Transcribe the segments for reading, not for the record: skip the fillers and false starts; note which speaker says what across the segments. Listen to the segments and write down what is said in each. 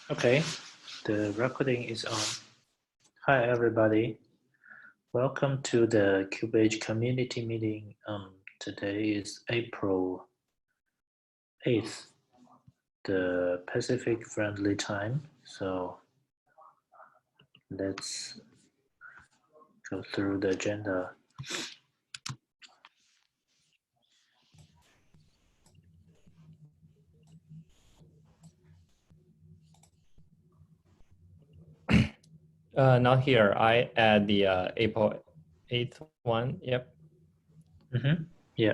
Speaker 1: Okay, the recording is on. Hi, everybody. Welcome to the KubeEdge community meeting. Today is April 8th, the Pacific Friendly Time. So let's go through the agenda.
Speaker 2: Not here. I add the April 8th one. Yep.
Speaker 1: Yeah.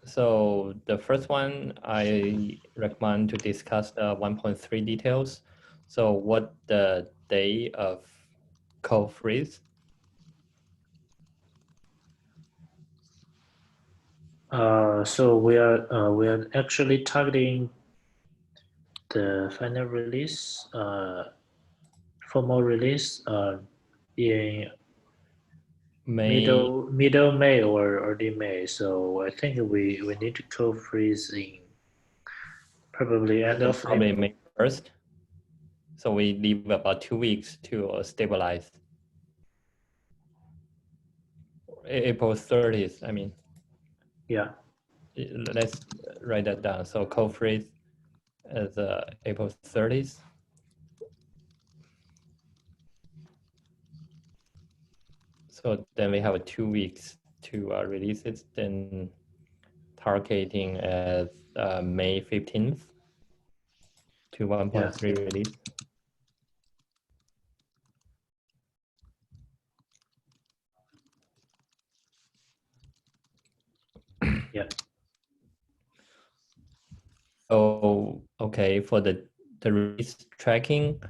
Speaker 2: So the first one, I recommend to discuss the 1.3 details. So what the day of code freeze?
Speaker 1: So we are actually targeting the final release, formal release, in
Speaker 2: May.
Speaker 1: middle May or early May. So I think we need to code freeze in probably end of
Speaker 2: Probably
Speaker 1: April.
Speaker 2: May 1st. So we leave about 2 weeks to stabilize. April 30th, I mean.
Speaker 1: Yeah.
Speaker 2: Let's write that down. So code freeze as April 30th. So then we have 2 weeks to release it, then targeting as May 15th to 1.3 release.
Speaker 1: Yeah.
Speaker 2: So, okay, for the release tracking,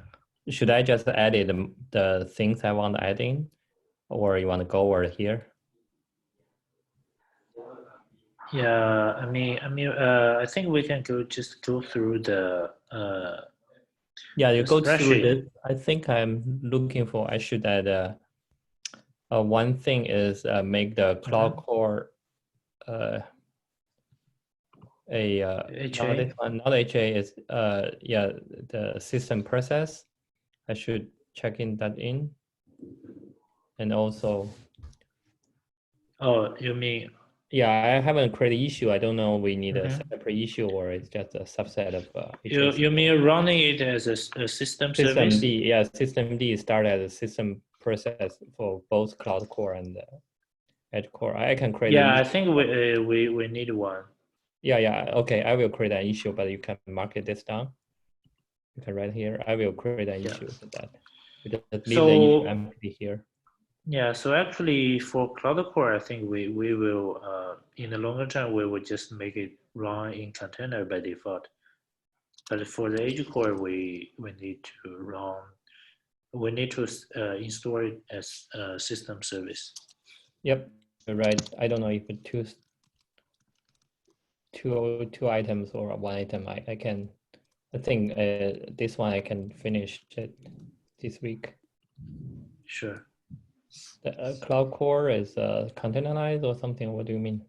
Speaker 2: should I just add it, the things I want to add in, or you want to go over here?
Speaker 1: Yeah, I think we can just go through the
Speaker 2: Yeah, you go through
Speaker 1: spreadsheet.
Speaker 2: this. I think I'm looking for, I should add one thing is make the cloud core not
Speaker 1: HA.
Speaker 2: this one, not HA is yeah, the system process. I should check in that in. And also,
Speaker 1: Oh, you mean?
Speaker 2: yeah, I haven't created issue. I don't know we need a separate issue or it's just a subset of HA.
Speaker 1: You mean running it as a system service?
Speaker 2: System D, yeah, system D started as a system process for both cloud core and edge core. I can create
Speaker 1: Yeah,
Speaker 2: an
Speaker 1: I
Speaker 2: issue.
Speaker 1: think we need one.
Speaker 2: Yeah, okay, I will create an issue, but you can mark this down. You can write here, I will create an issue for that. You just leave the issue empty here.
Speaker 1: Yeah, so actually for Cloud Core, I think we will, in the longer term, we will just make it run in container by default. But for the Edge Core, we need to run, we need to install it as a system service.
Speaker 2: Yep, you're right. I don't know if it two items or one item. I think this one I can finish it this week.
Speaker 1: Sure.
Speaker 2: The cloud core is containerized or something. What do you mean?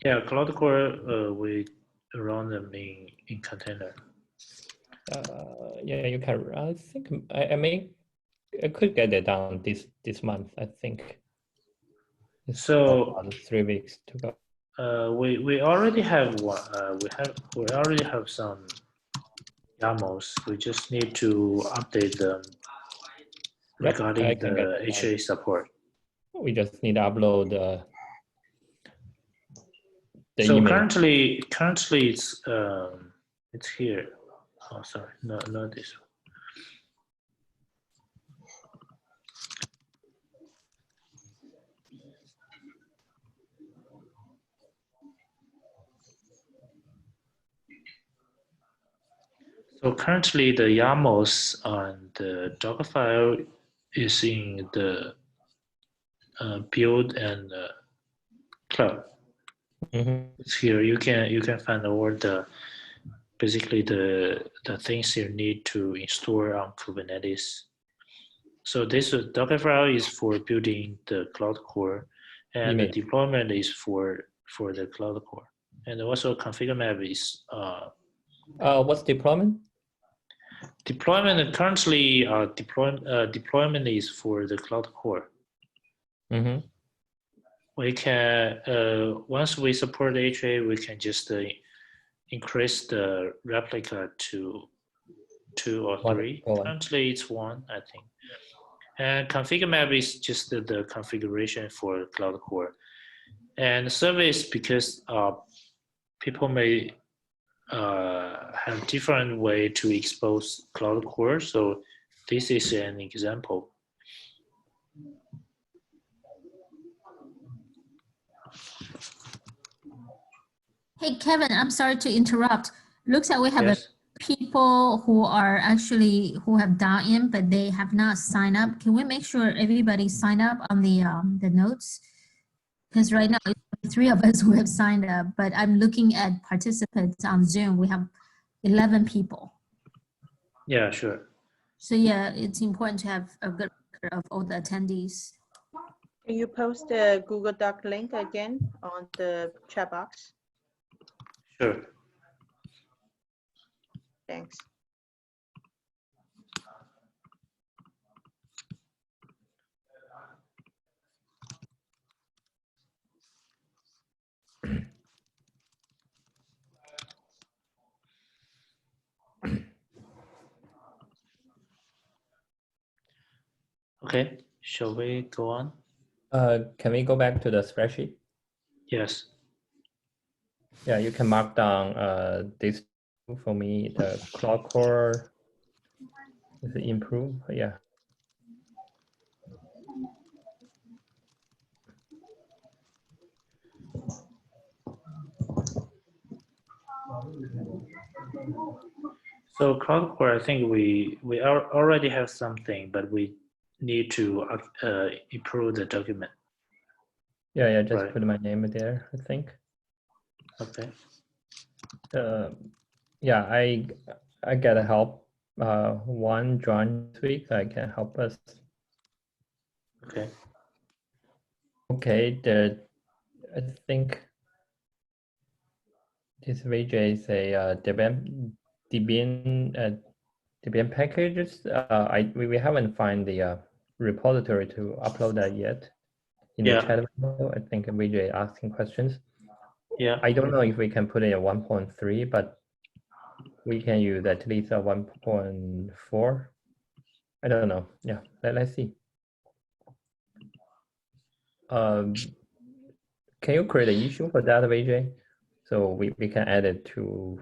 Speaker 1: Yeah, Cloud Core, we run them in container.
Speaker 2: Yeah, you can. I think I could get it done this month. I think. It's
Speaker 1: So
Speaker 2: 3 weeks to go.
Speaker 1: we already have one. We already have some YAMLs. We just need to update them regarding the HA support.
Speaker 2: We just need to upload the
Speaker 1: So
Speaker 2: image.
Speaker 1: currently it's here. Oh, sorry, no, not this one. So currently the YAMLs on the Docker file is in the build and cloud. It's here. You can find all the basically the things you need to install on Kubernetes. So this Docker file is for building the cloud core, and the deployment is for the cloud core, and also configure map is
Speaker 2: what's deployment?
Speaker 1: Deployment currently deployment is for the cloud core.
Speaker 2: Mm-hmm.
Speaker 1: We can once we support HA, we can just increase the replica to 2 or 3. Currently, it's 1, I think. And config map is just the configuration for cloud core. And service, because people may have different way to expose cloud core. So this is an example.
Speaker 3: Hey, Kevin, I'm sorry to interrupt. Looks like we have
Speaker 1: Yes.
Speaker 3: people who are actually who have dialed in, but they have not signed up. Can we make sure everybody sign up on the notes? Because right now it's 3 of us who have signed up, but I'm looking at participants on Zoom. We have 11 people.
Speaker 1: Yeah, sure.
Speaker 3: So yeah, it's important to have a good record of all the attendees.
Speaker 4: Can you post the Google Doc link again on the chat box?
Speaker 1: Sure.
Speaker 4: Thanks.
Speaker 1: Okay, shall we go on?
Speaker 2: Can we go back to the spreadsheet?
Speaker 1: Yes.
Speaker 2: Yeah, you can mark down this for me. The cloud core is improved. Yeah.
Speaker 1: So cloud core, I think we already have something, but we need to improve the document.
Speaker 2: Yeah, just
Speaker 1: Right.
Speaker 2: put my name there, I think.
Speaker 1: Okay.
Speaker 2: Yeah, I get help. One join this week, I can help us.
Speaker 1: Okay.
Speaker 2: Okay, I think this VJ is a Debian packages. We haven't find the repository to upload that yet. In the chat window, I think VJ asking questions.
Speaker 1: Yeah.
Speaker 2: I don't know if we can put it at 1.3, but we can use at least a 1.4. I don't know. Yeah, let's see. Can you create an issue for that, VJ? So we can add it to.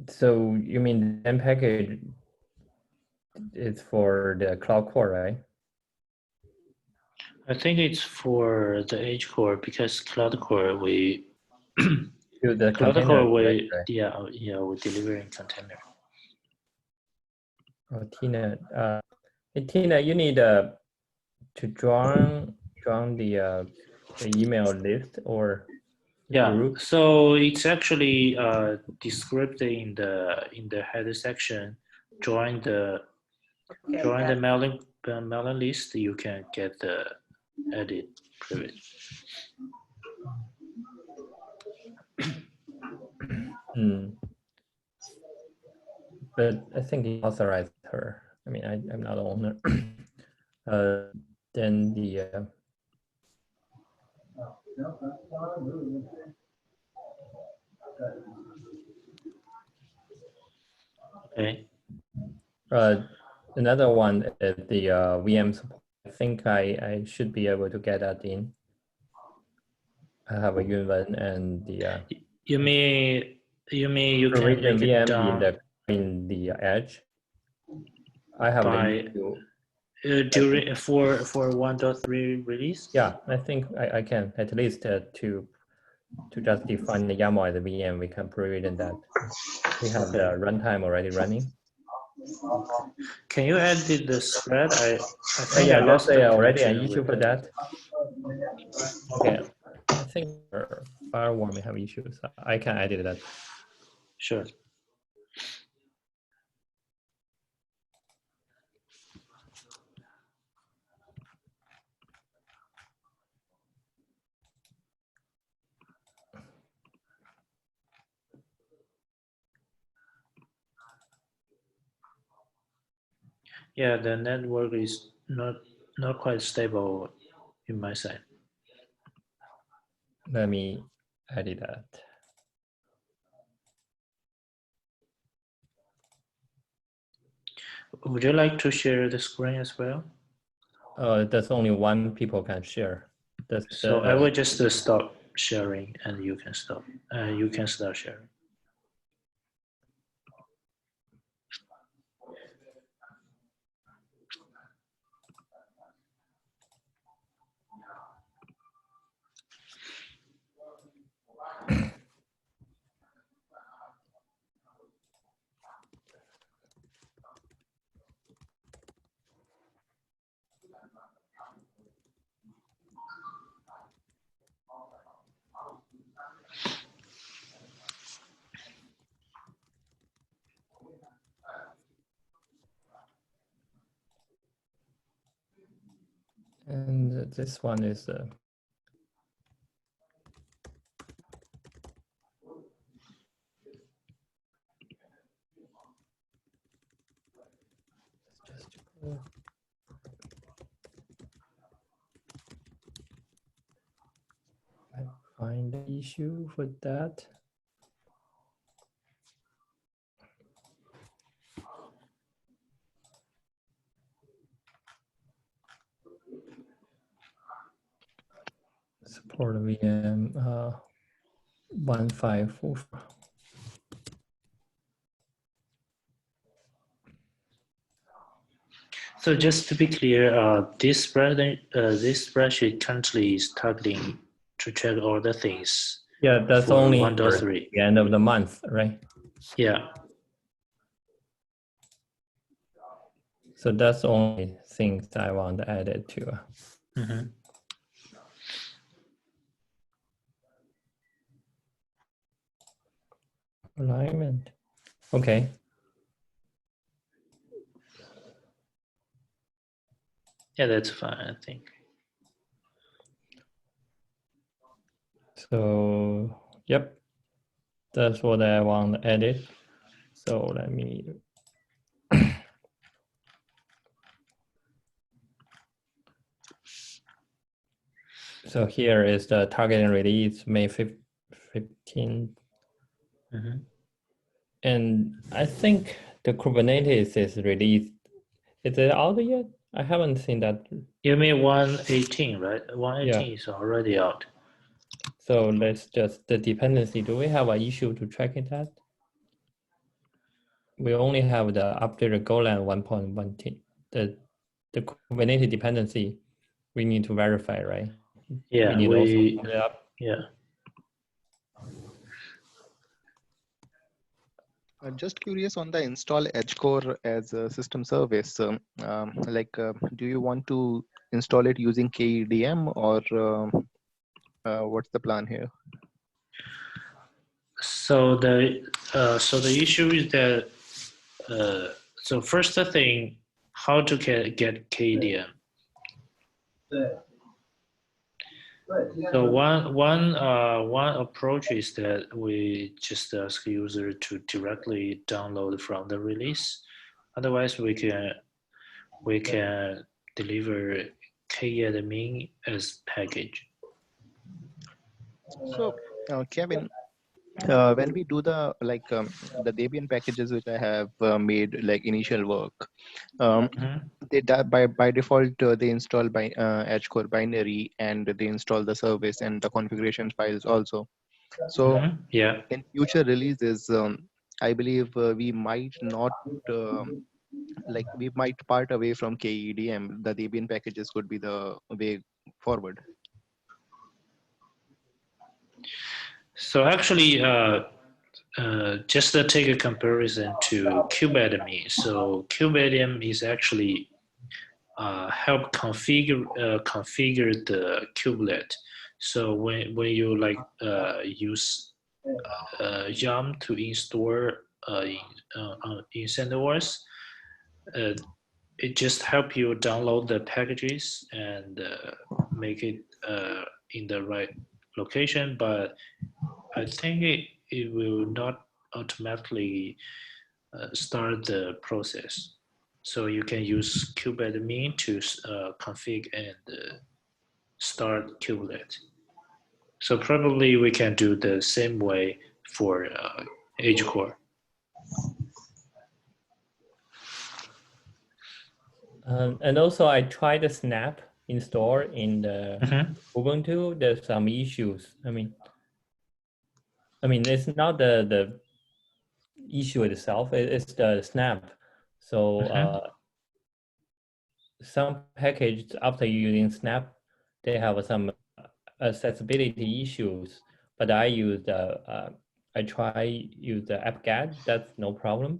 Speaker 2: So you mean the package is for the cloud core, right?
Speaker 1: I think it's for the H core because cloud core we
Speaker 2: The
Speaker 1: cloud
Speaker 2: container,
Speaker 1: core we
Speaker 2: right?
Speaker 1: we're delivering container.
Speaker 2: Oh, Tina, hey, Tina, you need to join the email list or group.
Speaker 1: So it's actually described in the header section. Join the mailing list. You can get the edit privilege.
Speaker 2: But I think he authorized her. I mean, I'm not the owner. Then the
Speaker 1: Okay.
Speaker 2: another one is the VM support. I think I should be able to get that in. I have a Yunwen and the.
Speaker 1: You mean you can make
Speaker 2: VM
Speaker 1: it down
Speaker 2: in the edge. I have
Speaker 1: by during for 1.3 release.
Speaker 2: Yeah, I think I can at least to just define the YAML as a VM. We can provision that. We have the runtime already running.
Speaker 1: Can you edit the spread? I think
Speaker 2: yeah,
Speaker 1: I lost the
Speaker 2: already an
Speaker 1: connection
Speaker 2: issue for that. Okay, I think our firewall may have issues. I can edit that.
Speaker 1: Sure. Yeah, the network is not quite stable in my side.
Speaker 2: Let me edit that.
Speaker 1: Would you like to share the screen as well?
Speaker 2: That's only one people can share. That's
Speaker 1: So I will just stop sharing, and you can stop. You can start sharing.
Speaker 2: and this one is just I find the issue for that. Support VM 1544.
Speaker 1: So just to be clear, this spreadsheet currently is targeting to check all the things.
Speaker 2: Yeah, that's
Speaker 1: for
Speaker 2: only
Speaker 1: 1.3.
Speaker 2: the end of the month, right?
Speaker 1: Yeah.
Speaker 2: So that's only things I want to add it to.
Speaker 1: Mm-hmm.
Speaker 2: Alignment. Okay.
Speaker 1: Yeah, that's fine, I think.
Speaker 2: So, yep, that's what I want to edit. So let me. So here is the target and release May 15th.
Speaker 1: Mm-hmm.
Speaker 2: And I think the Kubernetes is released. Is it out yet? I haven't seen that.
Speaker 1: You mean 118, right? 118
Speaker 2: Yeah.
Speaker 1: is already out.
Speaker 2: So let's just, the dependency, do we have an issue to track it at? We only have the updated Golang 1.1. The Kubernetes dependency, we need to verify, right?
Speaker 1: Yeah,
Speaker 2: we need also put it up.
Speaker 1: Yeah.
Speaker 5: I'm just curious on the install Edge core as a system service. Do you want to install it using KEDM or what's the plan here?
Speaker 1: So the issue is that so first thing, how to get KDM. So one approach is that we just ask user to directly download from the release. Otherwise, we can deliver KAdmin as package.
Speaker 5: So, Kevin, when we do the Debian packages which I have made like initial work, they by default they install by Edge core binary and they install the service and the configuration files also. So
Speaker 1: yeah,
Speaker 5: in future releases, I believe we might not we might part away from KEDM. The Debian packages could be the way forward.
Speaker 1: so actually just to take a comparison to KubeAdmin. So KubeAdmin is actually help configure the kubelet. So when you use YAM to install in CentOS, it just help you download the packages and make it in the right location. But I think it will not automatically start the process. So you can use kubeadmin to config and start kubelet. So probably we can do the same way for Edge core.
Speaker 2: And also I tried the snap install in the Ubuntu. There's some issues. I mean, it's not the issue itself, it's the snap. So some packages after using snap, they have some accessibility issues. But I try use the apt-get. That's no problem.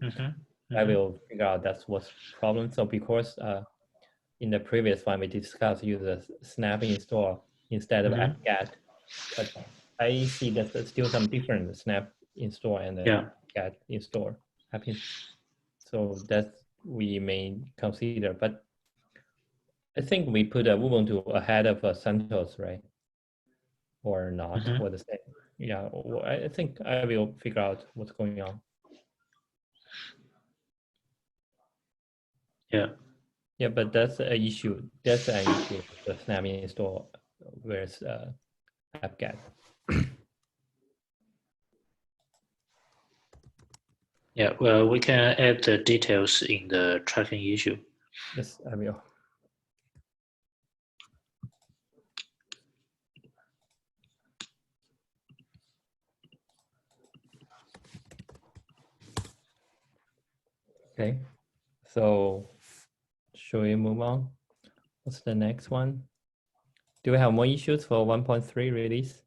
Speaker 2: I will figure out that's what's problem. So because in the previous one we discussed use a snap install instead of apt-get, but I see that there's still some different snap install and apt-get install happens. So that we may consider, but I think we put Ubuntu ahead of CentOS, right? Or not? What is that? Yeah, well, I think I will figure out what's going on. Yeah, but that's an issue. That's an issue. The snap install versus apt-get.
Speaker 1: Yeah, well, we can add the details in the tracking issue.
Speaker 2: Yes, I will. Okay, so should we move on? What's the next one? Do we have more issues for 1.3 release?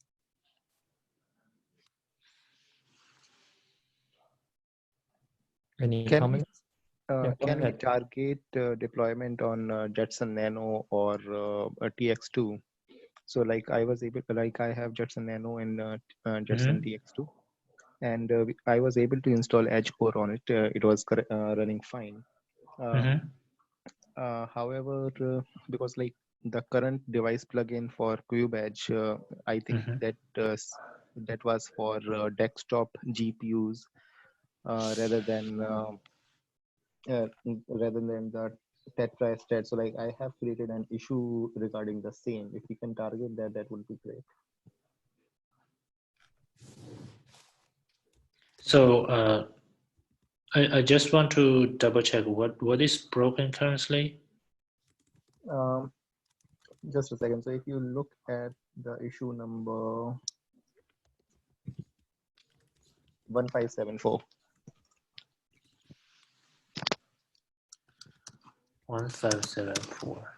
Speaker 2: Any comments?
Speaker 5: Can we target deployment on Jetson Nano or TX2? So like I have Jetson Nano and Jetson TX2, and I was able to install Edge core on it. It was running fine. However, because like the current device plugin for KubeEdge, I think that was for desktop GPUs rather than the tetrastat. So like I have created an issue regarding the same. If we can target that, that would be great.
Speaker 1: So I just want to double check what is broken currently.
Speaker 5: Just a second. So if you look at the issue number 1574.
Speaker 1: 1574.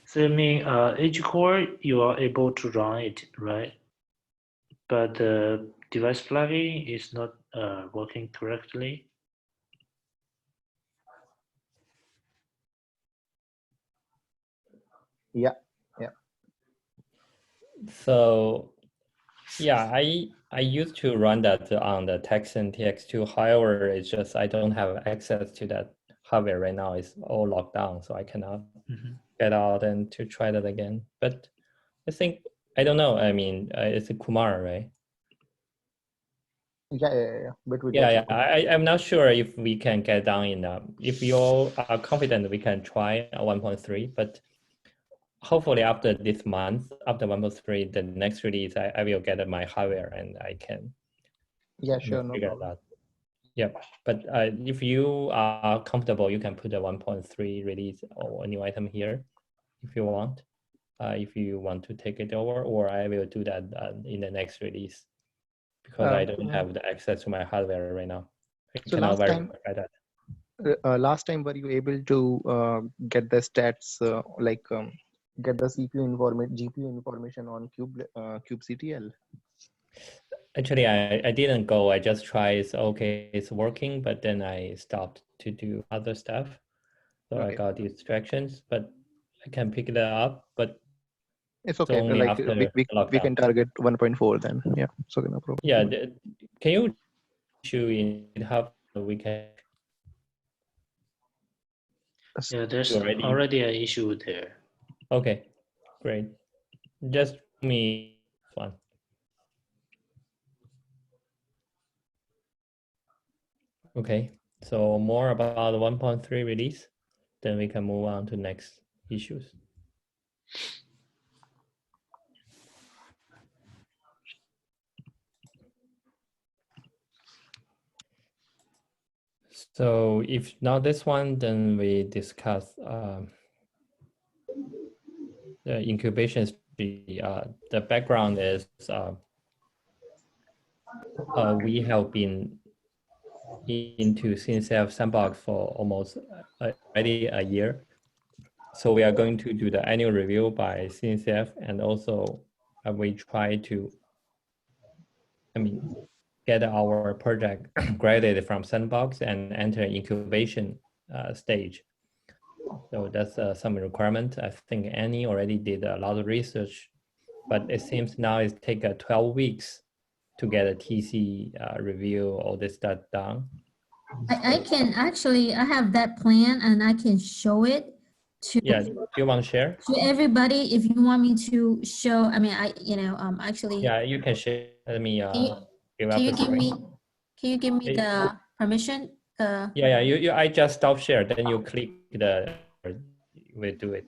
Speaker 1: So I mean, Edge core, you are able to run it, right? But the device plugin is not working correctly.
Speaker 5: Yeah.
Speaker 2: So yeah, I used to run that on the Texan TX2. However, it's just I don't have access to that hardware right now. It's all locked down, so I cannot get out and to try that again. But I think, I don't know. I mean, it's a Kumar, right?
Speaker 5: Yeah. But
Speaker 2: I'm not sure if we can get down enough. If you all are confident, we can try 1.3, but hopefully after this month, after 1.3, the next release, I will get my hardware and I can figure it out. Yeah, but if you are comfortable, you can put a 1.3 release or a new item here if you want. If you want to take it over, or I will do that in the next release because I don't have the access to my hardware right now.
Speaker 5: So last time, were you able to get the stats get the GPU information on kubectl?
Speaker 2: Actually, I didn't go. I just tried. It's okay. It's working, but then I stopped to do other stuff. So I got distractions, but I can pick it up. But
Speaker 5: It's okay.
Speaker 2: only
Speaker 5: Like
Speaker 2: after
Speaker 5: we
Speaker 2: lockdown.
Speaker 5: can target 1.4 then. Yeah. So no problem.
Speaker 2: Yeah. Can you issue in GitHub so we can
Speaker 1: Yeah, there's
Speaker 2: already?
Speaker 1: already an issue there.
Speaker 2: Okay, great. Just me one. Okay, so more about the 1.3 release, then we can move on to next issues. So if not this one, then we discuss the incubation strategy. The background is we have been into CNCF sandbox for almost already a year. So we are going to do the annual review by CNCF, and also we try to, get our project graded from sandbox and enter incubation stage. So that's some requirement. I think Annie already did a lot of research, but it seems now it takes 12 weeks to get a TC review, all this stuff done.
Speaker 3: I can actually, I have that plan and I can show it to,
Speaker 2: Yeah, do you want to share?
Speaker 3: to everybody. If you want me to show, I mean, actually.
Speaker 2: Yeah, you can share. Let me give up
Speaker 3: Can you
Speaker 2: the
Speaker 3: give
Speaker 2: screen.
Speaker 3: me, can you give me the permission?
Speaker 2: Yeah, I just stop share, then you click we do it.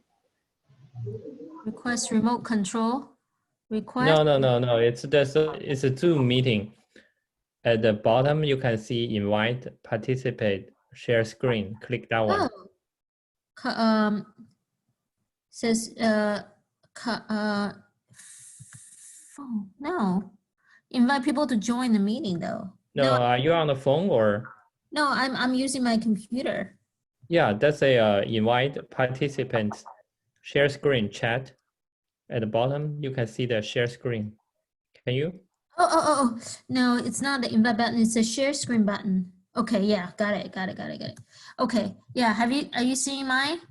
Speaker 3: Request remote control, request.
Speaker 2: No, it's a Zoom meeting. At the bottom, you can see invite, participate, share screen. Click that one.
Speaker 3: Oh, says, phone, no. Invite people to join the meeting though.
Speaker 2: No, are you on the phone or?
Speaker 3: No, I'm using my computer.
Speaker 2: Yeah, that's a invite participants, share screen chat. At the bottom, you can see the share screen. Can you?
Speaker 3: Oh, no, it's not the invite button. It's a share screen button. Okay, yeah, got it. Okay, yeah, are you seeing mine?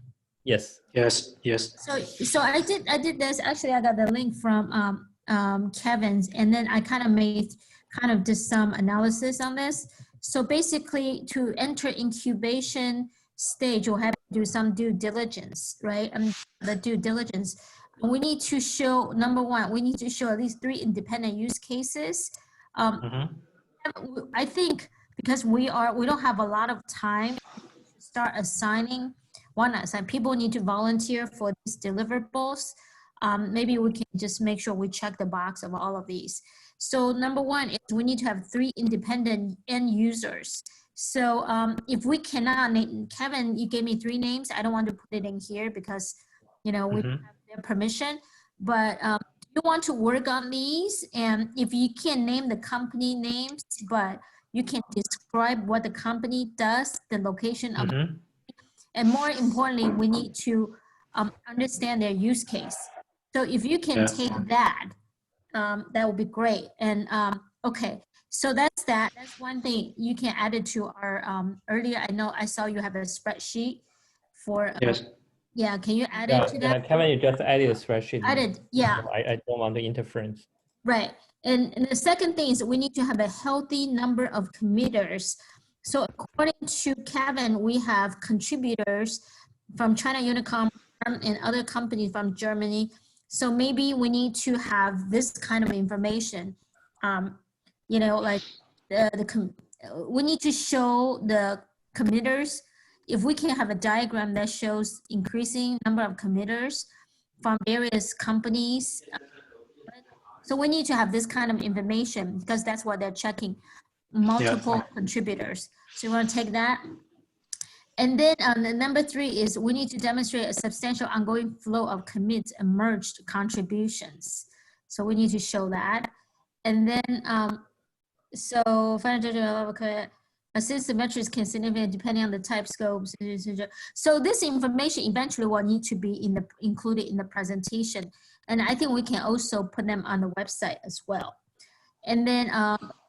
Speaker 2: Yes.
Speaker 1: Yes.
Speaker 3: So I did this. Actually, I got the link from Kevin's, and then I kind of did some analysis on this. So basically, to enter incubation stage, you'll have to do some due diligence, right? The due diligence. We need to show, number one, we need to show at least 3 independent use cases. I think because we don't have a lot of time to start assigning. People need to volunteer for these deliverables. Maybe we can just make sure we check the box of all of these. So number one is we need to have 3 independent end users. So if we cannot name, Kevin, you gave me 3 names. I don't want to put it in here because, we don't have their permission, but you want to work on these, and if you can name the company names, but you can describe what the company does, the location of, and more importantly, we need to understand their use case. So if you can take that, that would be great. And okay, so that's that. That's one thing you can add it to our earlier. I saw you have a spreadsheet for.
Speaker 1: Yes.
Speaker 3: Yeah, can you add it to that?
Speaker 2: Yeah, Kevin, you just added a spreadsheet.
Speaker 3: Added, yeah.
Speaker 2: So I don't want the interference.
Speaker 3: Right. And the second thing is we need to have a healthy number of committers. So according to Kevin, we have contributors from China Unicom and other companies from Germany. So maybe we need to have this kind of information. Like we need to show the committers. If we can have a diagram that shows increasing number of committers from various companies. So we need to have this kind of information because that's what they're checking, multiple contributors. So you want to take that. And then the number 3 is we need to demonstrate a substantial ongoing flow of commits and merged contributions. So we need to show that. And then, since the metrics can significantly depending on the type scopes. So this information eventually will need to be included in the presentation. And I think we can also put them on the website as well. And then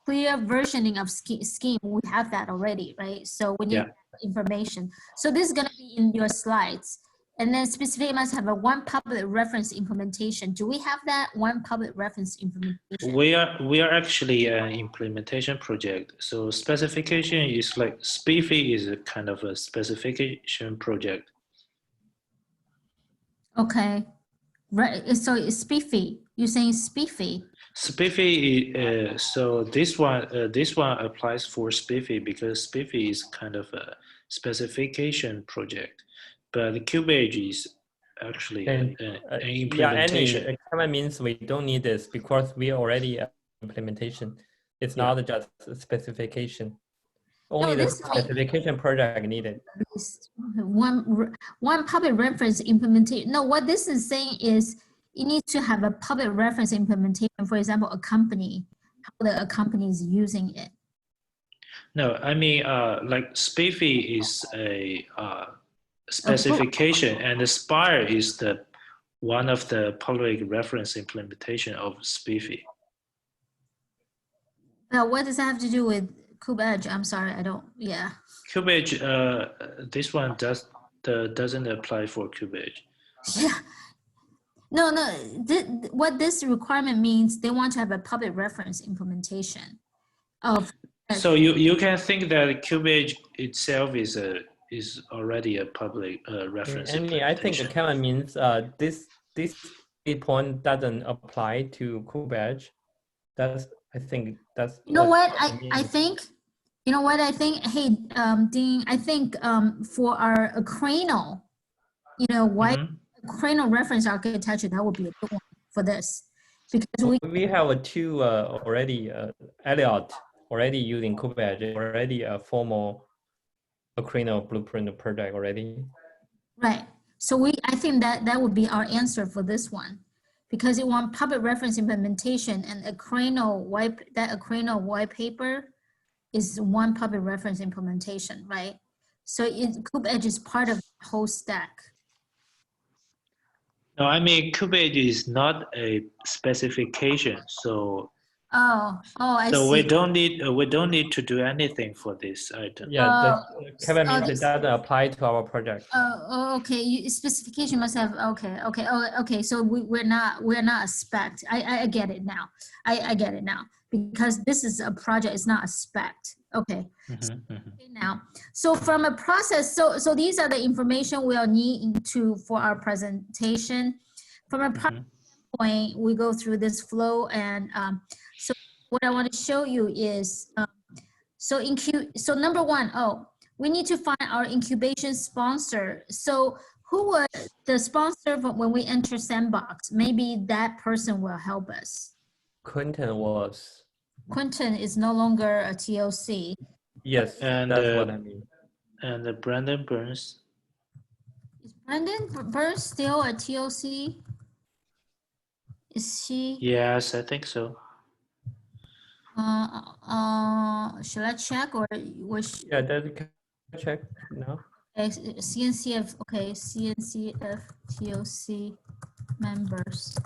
Speaker 3: clear versioning of scheme, we have that already, right? So we need information. So this is gonna be in your slides. And then specifically must have a one public reference implementation. Do we have that one public reference implementation?
Speaker 1: We are actually an implementation project. So specification is like SPIFFE is a kind of a specification project.
Speaker 3: Okay, right. So it's SPIFFE. You're saying SPIFFE.
Speaker 1: SPIFFE. So this one applies for SPIFFE because SPIFFE is kind of a specification project, but KubeEdge is actually an implementation.
Speaker 2: Yeah, comment means we don't need this because we already implementation. It's not just a specification. Only the specification project needed.
Speaker 3: One public reference implementation. No, what this is saying is you need to have a public reference implementation. For example, a company, how a company is using it.
Speaker 1: No, I mean like SPIFFE is a specification, and the SPIRE is the one of the public reference implementation of SPIFFE.
Speaker 3: Now, what does that have to do with KubeEdge? I'm sorry, I don't. Yeah.
Speaker 1: KubeEdge, this one doesn't apply for KubeEdge.
Speaker 3: Yeah. No. What this requirement means, they want to have a public reference implementation of.
Speaker 1: So you can think that KubeEdge itself is already a public reference implementation.
Speaker 2: I think the comment means this point doesn't apply to KubeEdge. I think that's.
Speaker 3: You know what I think. You know what I think. Hey, Dean. I think for our Acrano, you know, Acrano reference architecture, that would be a good one for this, because
Speaker 2: we have two already. Elliot already using KubeEdge, already a formal Acrano blueprint project already.
Speaker 3: Right. So I think that would be our answer for this one, because you want public reference implementation, and Acrano white paper is one public reference implementation, right? So KubeEdge is part of the whole stack.
Speaker 1: No, I mean KubeEdge is not a specification, so. I
Speaker 3: see.
Speaker 1: we don't need to do anything for this item.
Speaker 2: Yeah, Kevin means it doesn't apply to our project.
Speaker 3: Okay. Specification must have. Okay. So we're not a spec. I get it now. I get it now, because this is a project. It's not a spec. Okay. Okay, now, so from a process, so these are the information we'll need for our presentation. From a process point, we go through this flow, and so what I want to show you is so number one, we need to find our incubation sponsor. So who was the sponsor when we enter Sandbox? Maybe that person will help us.
Speaker 2: Quentin was.
Speaker 3: Quentin is no longer a TOC.
Speaker 2: Yes, and that's what I mean.
Speaker 1: And Brandon Burns.
Speaker 3: Is Brandon Burns still a TOC? Is he?
Speaker 1: Yes, I think so.
Speaker 3: Should I check or was?
Speaker 2: Yeah, check now.
Speaker 3: CNCF, okay, CNCF TOC members.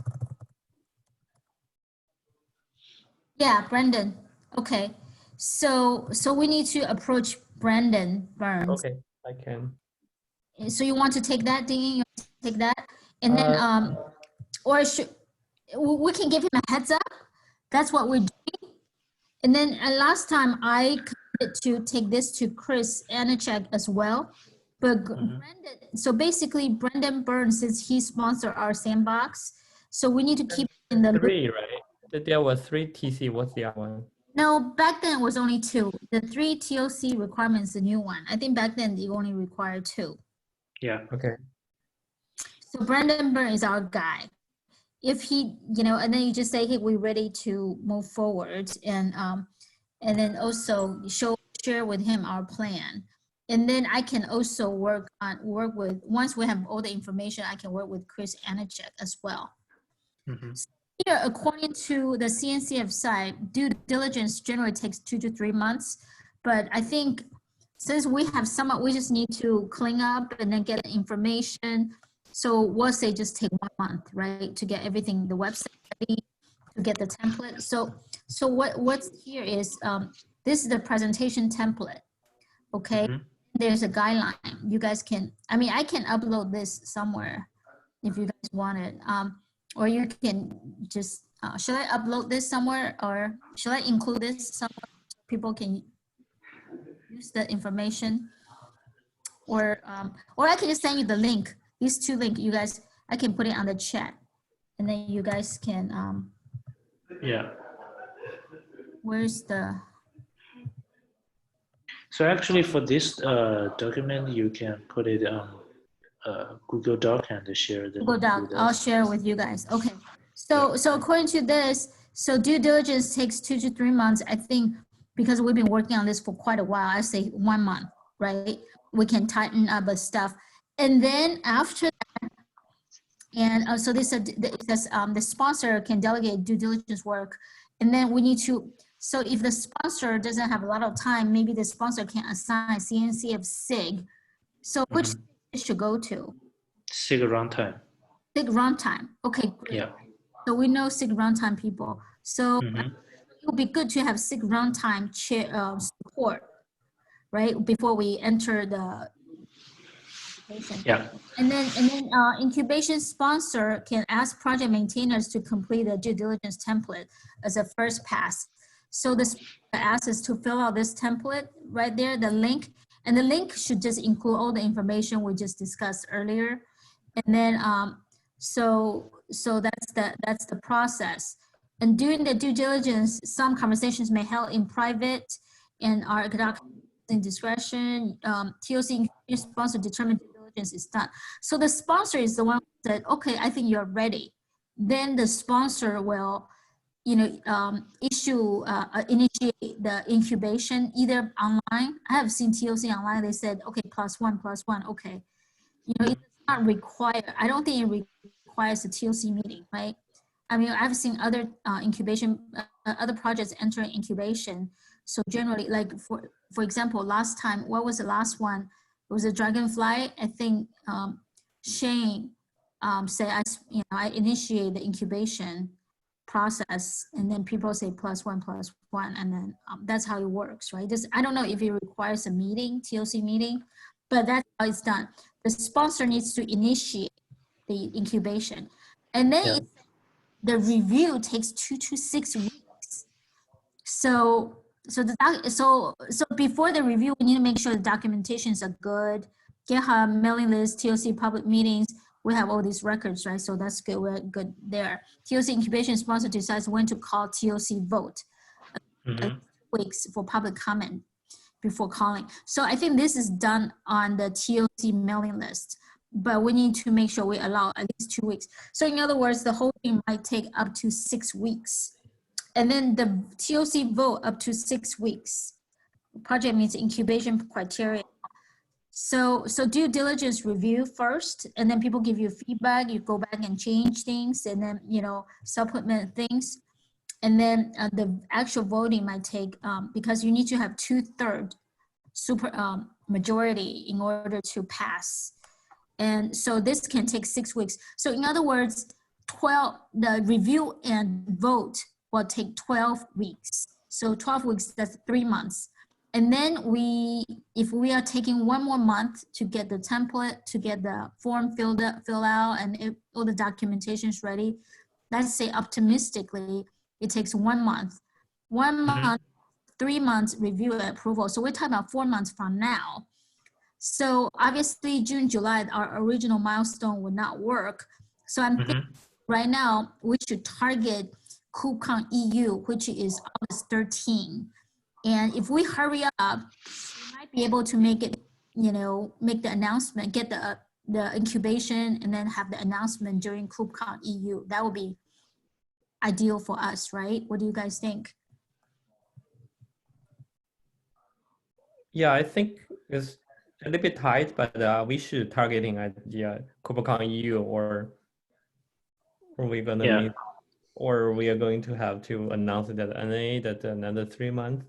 Speaker 3: Yeah, Brandon. Okay, so we need to approach Brandon Burns.
Speaker 2: Okay, I can.
Speaker 3: So you want to take that, Dean? You want to take that, and then or we can give him a heads up. That's what we're doing. And then last time I committed to take this to Chris Anachek as well. But Brandon, so basically Brandon Burns, since he sponsored our Sandbox, so we need to keep in the
Speaker 2: three, right? There were 3 TC. What's the other one?
Speaker 3: No, back then it was only 2. The 3 TOC requirements, the new one. I think back then you only require 2.
Speaker 1: Yeah.
Speaker 2: Okay.
Speaker 3: So Brandon Burns is our guy. If he, and then you just say, hey, we're ready to move forward, and then also share with him our plan. And then I can also work with, once we have all the information, I can work with Chris Anachek as well. So here, according to the CNCF side, due diligence generally takes 2 to 3 months. But I think since we have we just need to clean up and then get the information. So we'll say just take 1 month, right, to get everything, the website ready, to get the template. So what's here is, this is the presentation template, okay? there's a guideline. You guys can, I mean, I can upload this somewhere if you guys want it. Or you can just, should I upload this somewhere or should I include this somewhere so people can use the information? Or I can just send you the link, these two links, you guys, I can put it on the chat and then you guys can,
Speaker 1: Yeah.
Speaker 3: where's the,
Speaker 1: So actually for this document, you can put it on Google Doc and share the
Speaker 3: Google
Speaker 1: link
Speaker 3: Doc,
Speaker 1: with
Speaker 3: I'll
Speaker 1: us.
Speaker 3: share with you guys. Okay. So, so according to this, so due diligence takes 2 to 3 months. I think because we've been working on this for quite a while, I say 1 month, right? We can tighten up the stuff. And then after that, and so this said, the sponsor can delegate due diligence work. And then we need to, so if the sponsor doesn't have a lot of time, maybe the sponsor can assign CNC of SIG. So which it should go to?
Speaker 1: SIG runtime.
Speaker 3: SIG runtime. Okay, great.
Speaker 1: Yeah.
Speaker 3: So we know SIG runtime people. So
Speaker 1: Mhm.
Speaker 3: it would be good to have SIG runtime support, right? Before we enter the application.
Speaker 1: Yeah.
Speaker 3: And then incubation sponsor can ask project maintainers to complete a due diligence template as a first pass. So the sponsor asks us to fill out this template right there, the link, and the link should just include all the information we just discussed earlier. And then so that's the process. And during the due diligence, some conversations may held in private and are in discretion. TOC sponsor determine due diligence is done. So the sponsor is the one who said, okay, I think you're ready. Then the sponsor will, you know, initiate the incubation either online. I have seen TOC online. They said, okay, +1, okay. You know, it's not required. I don't think it requires a TOC meeting, right? I mean, I've seen other incubation, other projects enter incubation. So generally, like for example, last time, what was the last one? It was a Dragonfly. I think Shane said, I initiate the incubation process, and then people say +1, and then that's how it works, right? Just I don't know if it requires a meeting, TOC meeting, but that's how it's done. The sponsor needs to initiate the incubation, and then
Speaker 1: Yeah.
Speaker 3: the review takes 2 to 6 weeks. So before the review, we need to make sure the documentations are good. GitHub, mailing list, TOC public meetings. We have all these records, right? So that's good. We're good there. TOC incubation sponsor decides when to call TOC vote. Weeks for public comment before calling. So I think this is done on the TOC mailing list, but we need to make sure we allow at least 2 weeks. So in other words, the whole thing might take up to 6 weeks. And then the TOC vote up to 6 weeks. Project meets incubation criteria. So due diligence review first, and then people give you feedback, you go back and change things, and then, you know, supplement things. And then the actual voting might take, because you need to have 2/3 majority in order to pass. And so this can take 6 weeks. So in other words, the review and vote will take 12 weeks. So 12 weeks, that's 3 months. And then if we are taking 1 more month to get the template, to get the form fill out, and all the documentation's ready, let's say optimistically, it takes 1 month. 1 month, 3 months review and approval. So we're talking about 4 months from now. So obviously June, July, our original milestone would not work. So I'm thinking right now we should target KubeCon EU, which is August 13. And if we hurry up, we might be able to make it, you know, make the announcement, get the incubation, and then have the announcement during KubeCon EU. That would be ideal for us, right? What do you guys think?
Speaker 2: Yeah, I think it's a little bit tight, but we should targeting at KubeCon EU, or we're gonna meet, or we are going to have to announce it at NA that another 3 months.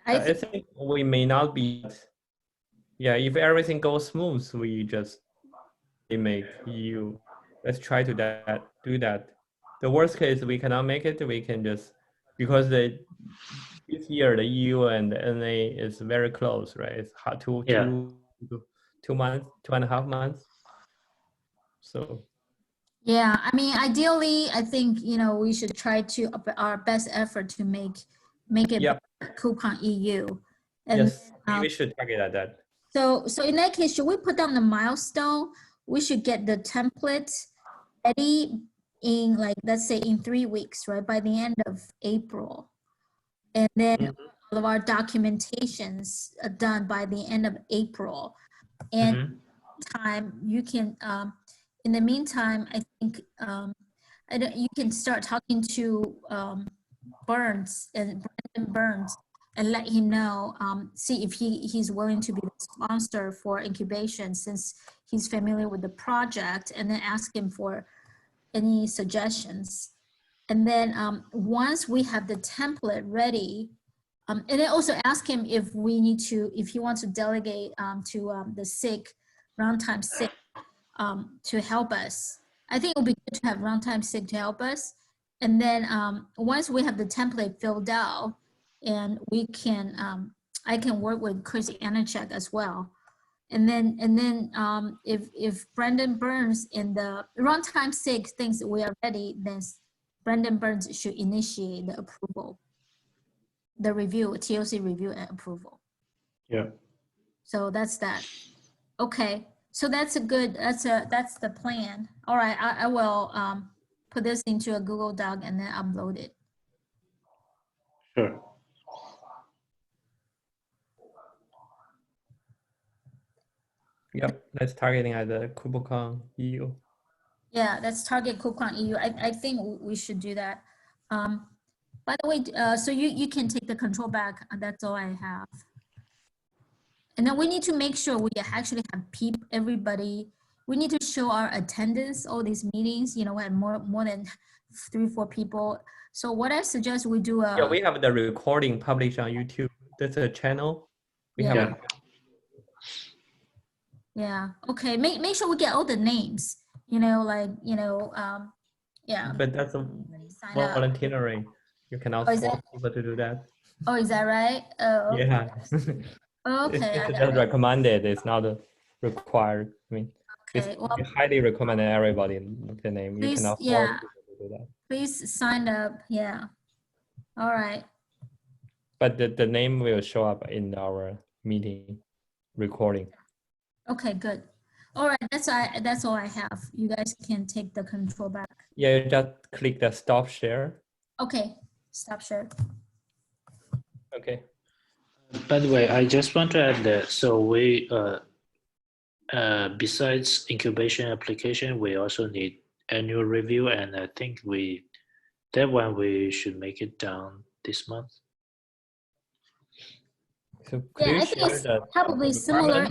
Speaker 2: I think we may not be. Yeah, if everything goes smooth, we just make EU. Let's try to do that. The worst case, we cannot make it. We can just because this year the EU and the NA is very close, right? It's hard to
Speaker 1: Yeah.
Speaker 2: 2 months, 2.5 months. So
Speaker 3: Yeah, I mean, ideally, I think, you know, we should try to our best effort to make it
Speaker 2: Yep.
Speaker 3: KubeCon EU. And
Speaker 2: yes, we should target at that.
Speaker 3: so in that case, should we put down the milestone? We should get the template ready in, like, let's say in 3 weeks, right? By the end of April. And then all of our documentations are done by the end of April. And time you can, in the meantime, I think you can start talking to Burns and Brandon Burns and let him know, see if he's willing to be the sponsor for incubation since he's familiar with the project, and then ask him for any suggestions. And then once we have the template ready, and then also ask him if we need to, if he wants to delegate to the SIG, runtime SIG, to help us. I think it would be good to have runtime SIG to help us. And then once we have the template filled out, and we can, I can work with Chris Anachek as well. And then if Brandon Burns in the runtime SIG thinks we are ready, then Brandon Burns should initiate the approval, the review, TOC review and approval.
Speaker 1: Yeah.
Speaker 3: So that's that. Okay. So that's a good, that's the plan. All right. I will put this into a Google Doc and then upload it.
Speaker 1: Sure.
Speaker 2: Yep, that's targeting at the KubeCon EU.
Speaker 3: Yeah, that's target KubeCon EU. I think we should do that. By the way, so you can take the control back. That's all I have. And then we need to make sure we actually have everybody. We need to show our attendance, all these meetings, you know, we had more than 3-4 people. So what I suggest we do
Speaker 2: Yeah, we have the recording published on YouTube. That's a channel. We
Speaker 3: Yeah.
Speaker 2: have
Speaker 3: Yeah. Okay. Make sure we get all the names. You know, like, you know, yeah.
Speaker 2: But that's a
Speaker 3: Sign up.
Speaker 2: voluntary. You cannot
Speaker 3: Oh, is
Speaker 2: force
Speaker 3: that-
Speaker 2: people to do that.
Speaker 3: Oh, is that right? Oh, okay.
Speaker 2: Yeah.
Speaker 3: Okay.
Speaker 2: It's just recommended. It's not required. I mean,
Speaker 3: Okay. Well,
Speaker 2: we highly recommend everybody look the name. You
Speaker 3: please,
Speaker 2: cannot force
Speaker 3: yeah.
Speaker 2: people to do that.
Speaker 3: Please sign up. Yeah. All right.
Speaker 2: But the name will show up in our meeting recording.
Speaker 3: Okay, good. All right, that's all I have. You guys can take the control back.
Speaker 2: Yeah, you just click the stop share.
Speaker 3: Okay, stop share.
Speaker 2: Okay.
Speaker 1: By the way, I just want to add that, so we, besides incubation application, we also need annual review, and I think that one we should make it down this month.
Speaker 2: So could
Speaker 3: Yeah,
Speaker 2: you
Speaker 3: I think
Speaker 2: share
Speaker 3: it's
Speaker 2: the
Speaker 3: probably similar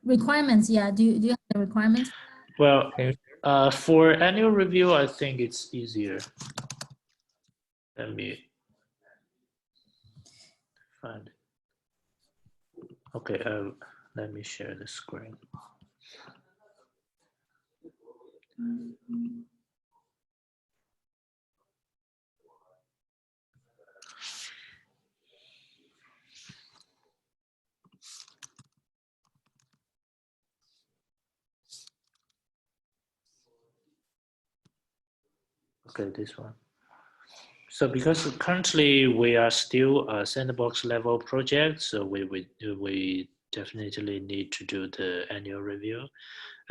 Speaker 3: requirements. Yeah, do you have the requirements?
Speaker 1: Well,
Speaker 2: Can you
Speaker 1: for annual review, I think it's easier. Let me find it. Okay, let me share the screen. Okay, this one. So because currently we are still a sandbox level project, so we definitely need to do the annual review.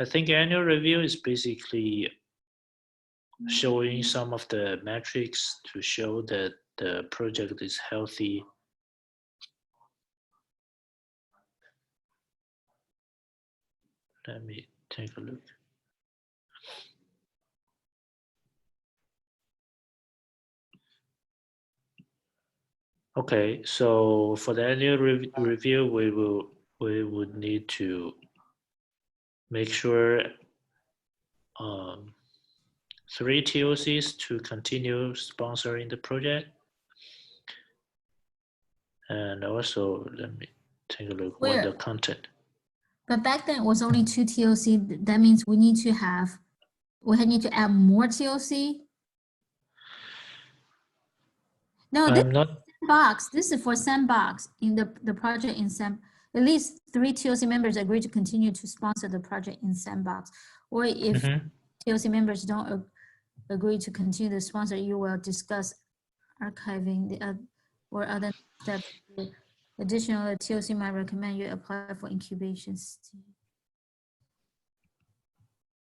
Speaker 1: I think annual review is basically showing some of the metrics to show that the project is healthy. Let me take a look. Okay, so for the annual review, we would need to make sure 3 TOCs to continue sponsoring the project. And also, let me take a look what the content.
Speaker 3: But back then it was only 2 TOC. That means we need to add more TOC. No, this
Speaker 1: I'm not.
Speaker 3: Sandbox. This is for Sandbox in the project in At least 3 TOC members agree to continue to sponsor the project in Sandbox. Or if TOC members don't agree to continue to sponsor, you will discuss archiving the or other steps. Additionally, TOC might recommend you apply for incubation stage.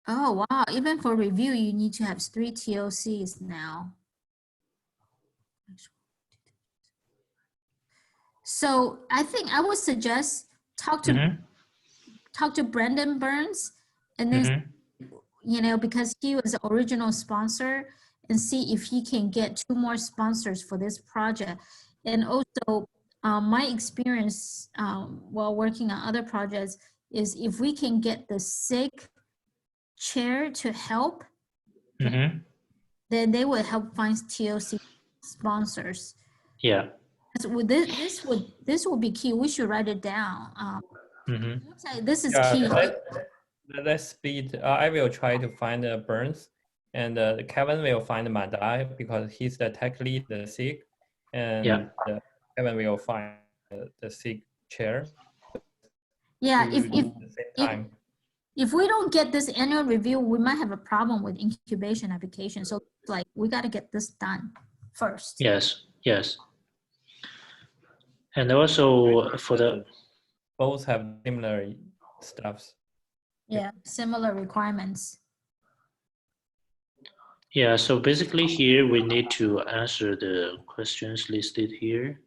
Speaker 3: Oh, wow. Even for review, you need to have 3 TOCs now. So I think I would suggest talk to Brandon Burns, and then you know, because he was the original sponsor, and see if he can get 2 more sponsors for this project. And also my experience while working on other projects is if we can get the SIG chair to help, then they will help find TOC sponsors.
Speaker 1: Yeah.
Speaker 3: So this would be key. We should write it down. This is
Speaker 2: Yeah,
Speaker 3: key.
Speaker 2: let's speed. I will try to find Burns, and Kevin will find Madai because he's the tech lead, the SIG, and Kevin will find the SIG chair.
Speaker 3: Yeah, if we don't get this annual review, we might have a problem with incubation application. So like we got to get this done first.
Speaker 1: Yes, yes. And also for the
Speaker 2: both have similar stuffs.
Speaker 3: Yeah, similar requirements.
Speaker 1: Yeah, so basically here we need to answer the questions listed here.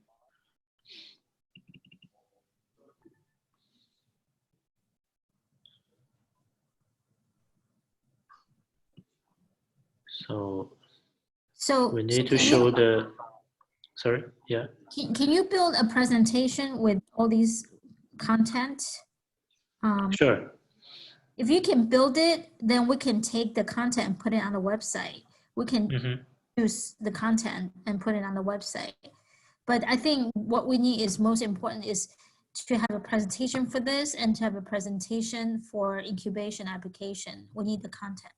Speaker 1: So we need to show the, sorry, yeah.
Speaker 3: Can you build a presentation with all these content?
Speaker 1: Sure.
Speaker 3: If you can build it, then we can take the content and put it on the website. We can use the content and put it on the website. But I think what we need is most important is to have a presentation for this and to have a presentation for incubation application. We need the content.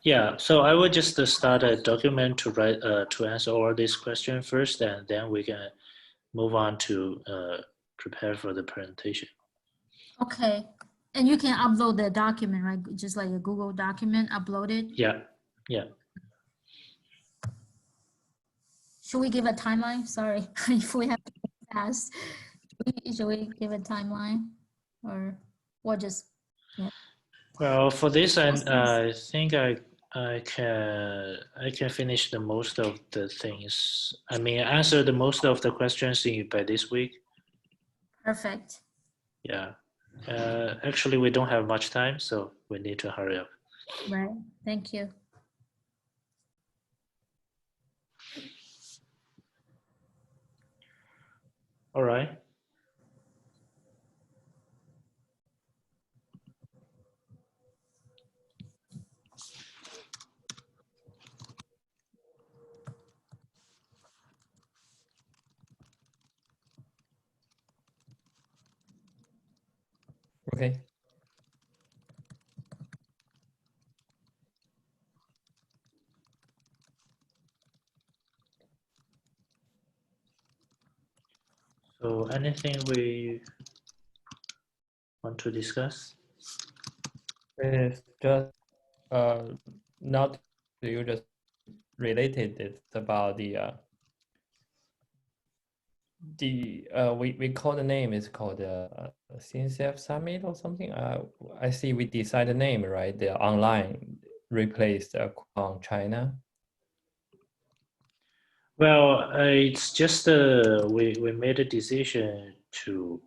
Speaker 1: Yeah, so I will just start a document to write to answer all these questions first, and then we can move on to prepare for the presentation.
Speaker 3: Okay, and you can upload the document, right? Just like a Google document, upload it.
Speaker 1: Yeah, yeah.
Speaker 3: Should we give a timeline? Sorry, if we have to be fast, should we give a timeline, or what? Just yeah.
Speaker 1: Well, for this, I think I can finish the most of the things. I mean, answer the most of the questions by this week.
Speaker 3: Perfect.
Speaker 1: Yeah. Actually, we don't have much time, so we need to hurry up.
Speaker 3: Right. Thank you.
Speaker 1: All right.
Speaker 2: Okay.
Speaker 1: So anything we want to discuss?
Speaker 2: It's just not you just related. It's about we call the name is called CNCF Summit or something. I see we decide the name, right? The online replaced on China.
Speaker 1: Well, it's just we made a decision to.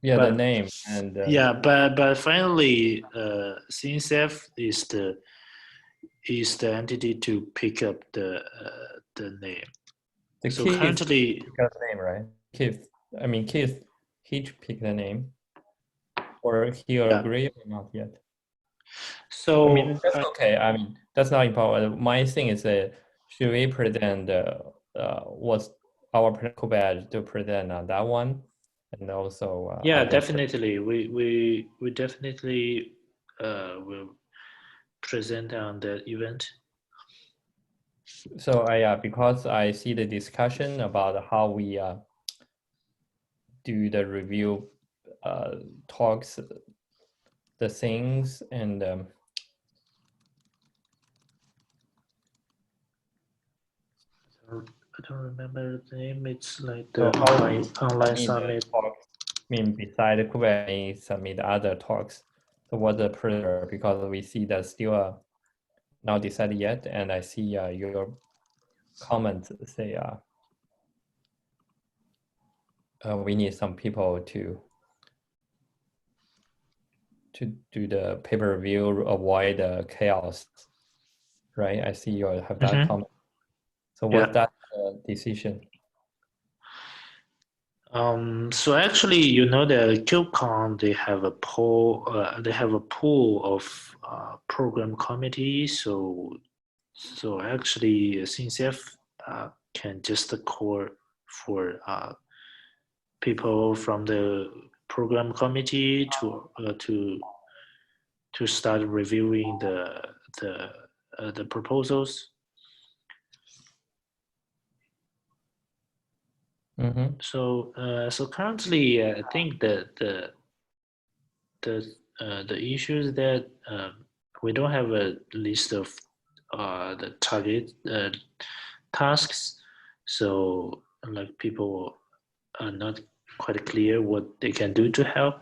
Speaker 2: Yeah, the name and.
Speaker 1: Yeah, but finally, CNCF is the entity to pick up the name. So currently,
Speaker 2: pick the name, right? Keith, I mean Keith, he picked the name, or he agree or not yet.
Speaker 1: So
Speaker 2: I mean that's okay. I mean that's not important. My thing is that should we present what's our KubeEdge to present on that one, and also
Speaker 1: yeah, definitely we definitely, will present on the event.
Speaker 2: Okay.
Speaker 1: Present on the event.
Speaker 2: So because I see the discussion about how we do the review talks, the things, and
Speaker 1: I don't remember the name. It's like the
Speaker 2: so how
Speaker 1: online
Speaker 2: submit the
Speaker 1: summit.
Speaker 2: talks. I mean, beside the KubeEdge, submit other talks. So what's the procedure? Because we see that still not decided yet, and I see your comments say we need some people to do the paper review, avoid the chaos, right? I see you have that comment. So what's that decision?
Speaker 1: So actually, you know, the KubeCon, they have a pool. They have a pool of program committees. So actually, CNCF can just call for people from the program committee to start reviewing the proposals.
Speaker 2: Mm-hmm.
Speaker 1: So currently, I think that the issues that we don't have a list of the target tasks, so like people are not quite clear what they can do to help.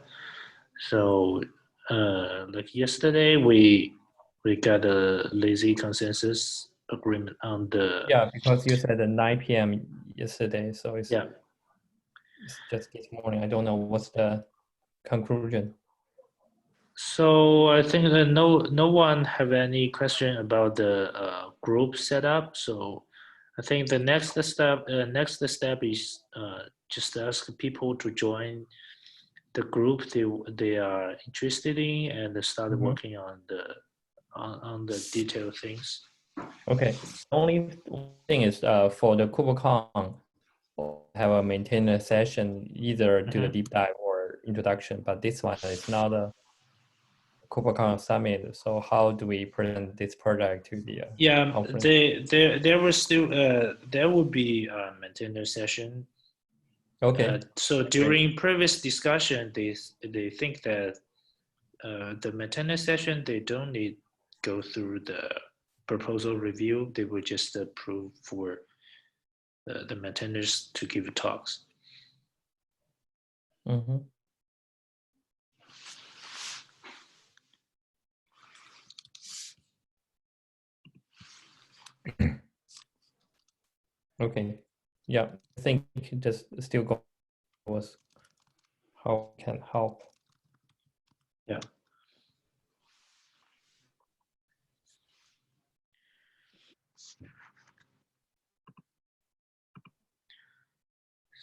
Speaker 1: So like yesterday, we got a lazy consensus agreement on the
Speaker 2: Because you said at 9 p.m. yesterday, so it's just this morning. I don't know what's the conclusion.
Speaker 1: So I think that no one have any question about the group setup. So I think the next step is just ask people to join the group they are interested in and start working on the detailed things.
Speaker 2: Okay. Only thing is for the KubeCon, have a maintainer session, either do the deep dive or introduction, but this one is not a KubeCon summit. So how do we present this project to the conference?
Speaker 1: There will still there will be a maintainer session.
Speaker 2: Okay.
Speaker 1: So during previous discussion, they think that the maintenance session, they don't need go through the proposal review. They will just approve for the maintainers to give talks.
Speaker 2: Mm-hmm. Okay. Yeah, I think just still go was how can help.
Speaker 1: Yeah.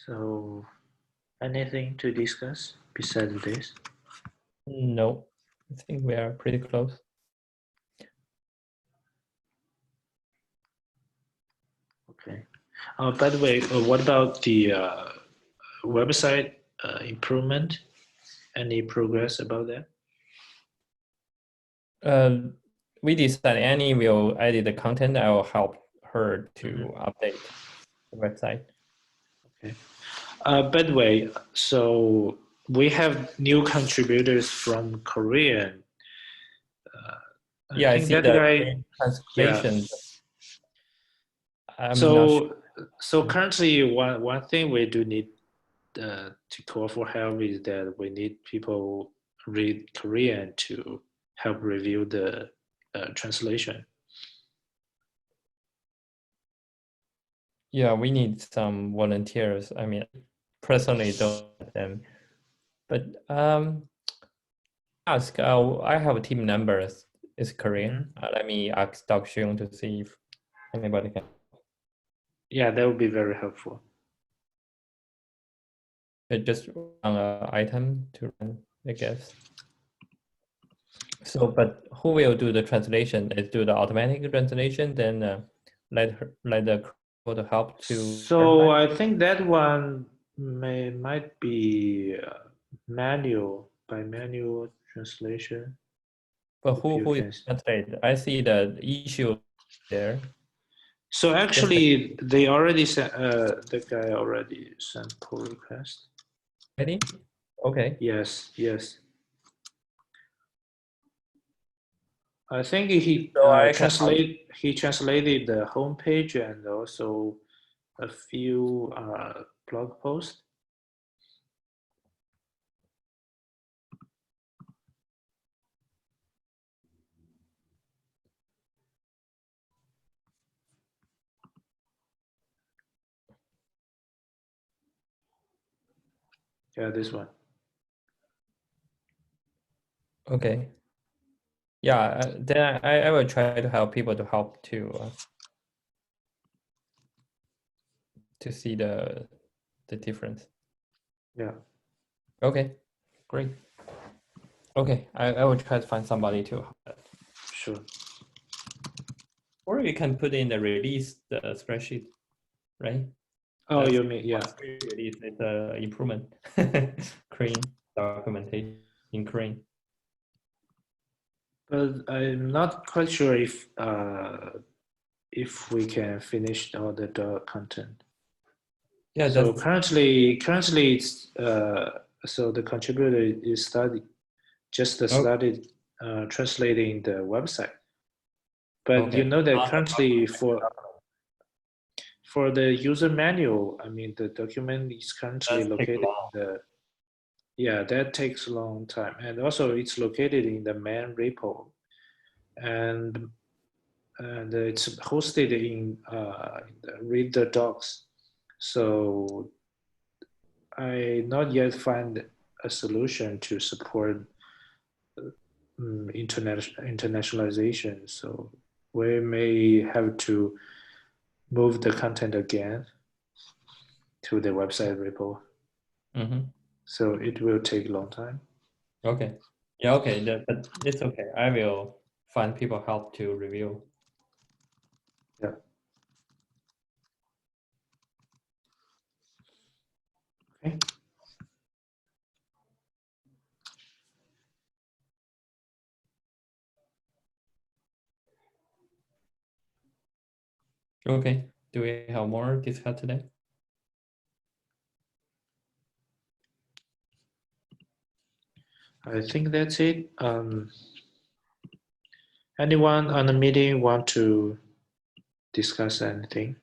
Speaker 1: So anything to discuss besides this?
Speaker 2: No, I think we are pretty close.
Speaker 1: Okay. By the way, what about the website improvement? Any progress about that?
Speaker 2: We decided Annie will edit the content. I will help her to update the website.
Speaker 1: Okay. By the way, so we have new contributors from Korea.
Speaker 2: I see
Speaker 1: that
Speaker 2: the
Speaker 1: guy,
Speaker 2: translation.
Speaker 1: Yeah. So currently, one thing we do need to call for help is that we need people read Korean to help review the translation.
Speaker 2: Yeah, we need some volunteers. I mean, personally don't have them, but ask. I have a team members is Korean. Let me ask Dr. Xiong to see if anybody can.
Speaker 1: Yeah, that would be very helpful.
Speaker 2: Just on an item to run, I guess. So, but who will do the translation? Is do the automatic translation? Then let the crew to help to.
Speaker 1: So I think that one might be manual translation.
Speaker 2: But who is translate? I see the issue there.
Speaker 1: So actually, they already sent. The guy already sent pull request.
Speaker 2: Ready? Okay.
Speaker 1: Yes, yes. I think he
Speaker 2: So I can
Speaker 1: translated the homepage and also a few blog posts. Yeah, this one.
Speaker 2: Okay. Yeah, then I will try to help people to help to see the difference.
Speaker 1: Yeah.
Speaker 2: Okay, great. Okay, I will try to find somebody to help that.
Speaker 1: Sure.
Speaker 2: Or you can put in the release the spreadsheet, right?
Speaker 1: Oh,
Speaker 2: That's
Speaker 1: you mean, yeah.
Speaker 2: release is the improvement. Crane documentation in Crane.
Speaker 1: But I'm not quite sure if we can finish all the content.
Speaker 2: Yeah,
Speaker 1: So
Speaker 2: that's
Speaker 1: currently it's so the contributor is started translating the website. But you
Speaker 2: okay.
Speaker 1: know that currently for the user manual, I mean the document is currently
Speaker 2: That's take
Speaker 1: located
Speaker 2: long.
Speaker 1: in the that takes a long time, and also it's located in the main repo, and it's hosted in the read the docs. So I not yet find a solution to support internationalization. So we may have to move the content again to the website repo.
Speaker 2: Mm-hmm.
Speaker 1: So it will take a long time.
Speaker 2: Okay. Yeah, okay, but it's okay. I will find people help to review.
Speaker 1: Yeah. Okay.
Speaker 2: Okay. Do we have more discuss today?
Speaker 1: I think that's it. Anyone on the meeting want to discuss anything?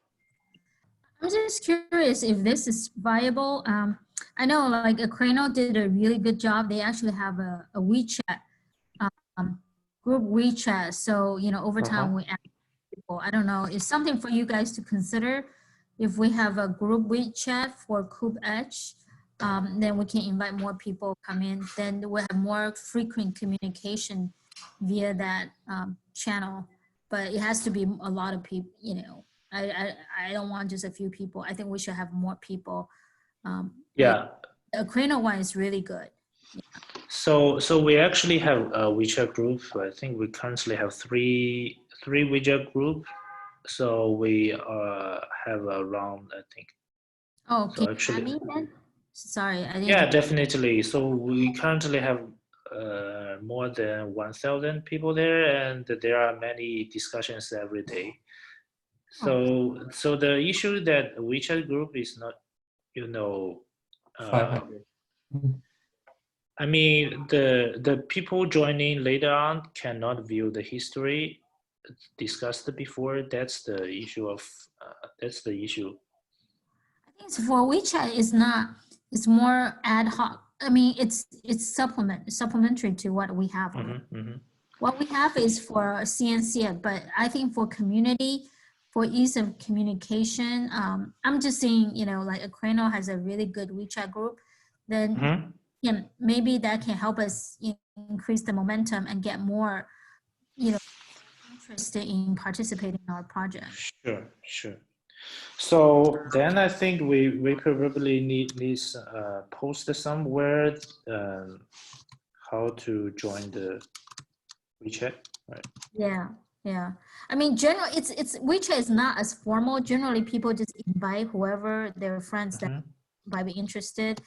Speaker 3: I'm just curious if this is viable. I know like Acrano did a really good job. They actually have a WeChat group WeChat. So, you know, over time we add people. I don't know. It's something for you guys to consider. If we have a group WeChat for KubeEdge, then we can invite more people come in. Then we'll have more frequent communication via that channel. But it has to be a lot of people, you know. I don't want just a few people. I think we should have more people.
Speaker 1: Yeah.
Speaker 3: The Acrano one is really good.
Speaker 1: So we actually have a WeChat group. I think we currently have three WeChat group. So we have around, I think.
Speaker 3: Oh,
Speaker 1: So
Speaker 3: can
Speaker 1: actually,
Speaker 3: you add me then? Sorry, I didn't.
Speaker 1: yeah, definitely. So we currently have more than 1,000 people there, and there are many discussions every day. So the issue that WeChat group is not, you know,
Speaker 2: 500.
Speaker 1: I mean, the people joining later on cannot view the history discussed before. That's the issue of that's the issue.
Speaker 3: I think for WeChat is not. It's more ad hoc. I mean, it's supplementary to what we have. What we have is for CNC, but I think for community, for ease of communication, I'm just saying, you know, like Acrano has a really good WeChat group, then maybe that can help us increase the momentum and get more, you know, interested in participating in our project.
Speaker 1: Sure. So then I think we probably need post somewhere how to join the WeChat, right?
Speaker 3: Yeah. I mean, it's WeChat is not as formal. Generally, people just invite whoever their friends that might be interested.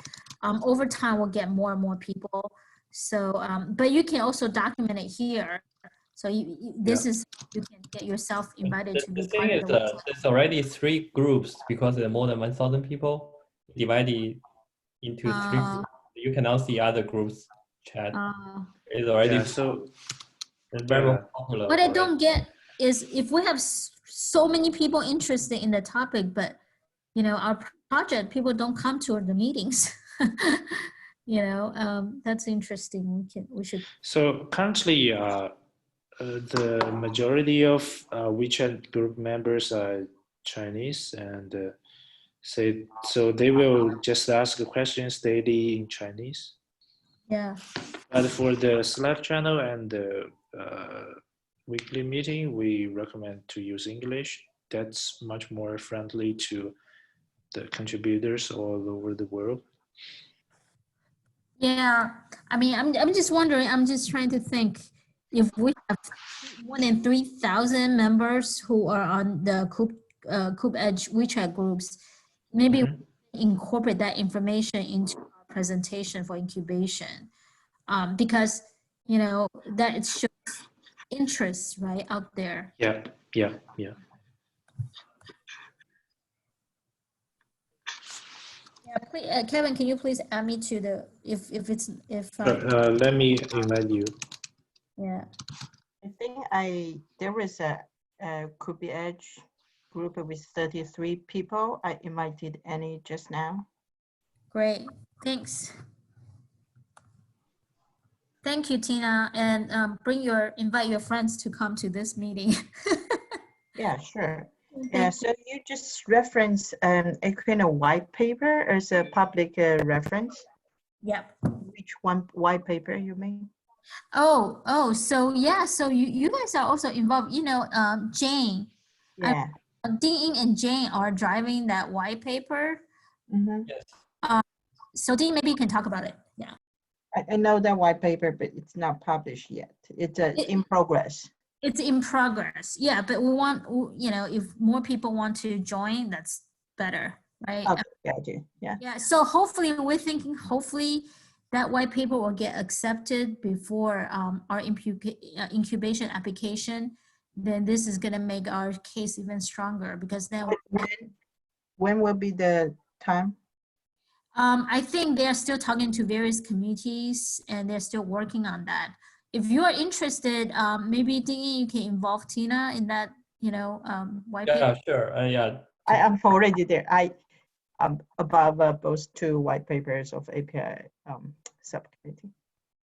Speaker 3: Over time, we'll get more and more people. So, but you can also document it here. So this is, you can get yourself invited
Speaker 2: The
Speaker 3: to be
Speaker 2: thing
Speaker 3: part
Speaker 2: is,
Speaker 3: of the workshop.
Speaker 2: there's already 3 groups because there are more than 1,000 people divided into 3 groups. You can now see other groups chat. It's already
Speaker 1: So
Speaker 2: it's very popular.
Speaker 3: What I
Speaker 2: already.
Speaker 3: don't get is if we have so many people interested in the topic, but you know, our project, people don't come to the meetings. You know, that's interesting. We should.
Speaker 1: So currently, the majority of WeChat group members are Chinese, and so they will just ask questions daily in Chinese.
Speaker 3: Yeah.
Speaker 1: But for the Slack channel and the weekly meeting, we recommend to use English. That's much more friendly to the contributors all over the world.
Speaker 3: Yeah, I mean, I'm just wondering, I'm just trying to think if we have more than 3,000 members who are on the KubeEdge WeChat groups, maybe we incorporate that information into our presentation for incubation, because, you know, that it shows interest, right, out there.
Speaker 1: Yeah.
Speaker 3: Yeah, please, Kevin, can you please add me to the, if
Speaker 1: Let me invite you.
Speaker 3: yeah.
Speaker 4: I think there is a KubeEdge group with 33 people. I invited Annie just now.
Speaker 3: Great, thanks. Thank you, Tina, and invite your friends to come to this meeting.
Speaker 4: Yeah, sure. Yeah, so you just reference a kind of white paper as a public reference.
Speaker 3: Yep.
Speaker 4: Which one white paper you mean?
Speaker 3: Oh, so yeah, so you guys are also involved, you know, Jane.
Speaker 4: Yeah.
Speaker 3: Dean and Jane are driving that white paper.
Speaker 4: Mm-hmm.
Speaker 2: Yes.
Speaker 3: So Dean, maybe you can talk about it. Yeah.
Speaker 4: I know that white paper, but it's not published yet. It's in progress.
Speaker 3: It's in progress. Yeah, but we want, you know, if more people want to join, that's better, right?
Speaker 4: Okay, gotcha. Yeah.
Speaker 3: Yeah, so hopefully we're thinking, hopefully that white paper will get accepted before our incubation application. Then this is gonna make our case even stronger because then
Speaker 4: When will be the time?
Speaker 3: I think they're still talking to various committees and they're still working on that. If you are interested, maybe Dingy, you can involve Tina in that, you know, white paper.
Speaker 2: Yeah, sure. Yeah.
Speaker 4: I am already there. I'm above both 2 white papers of API subcommittee.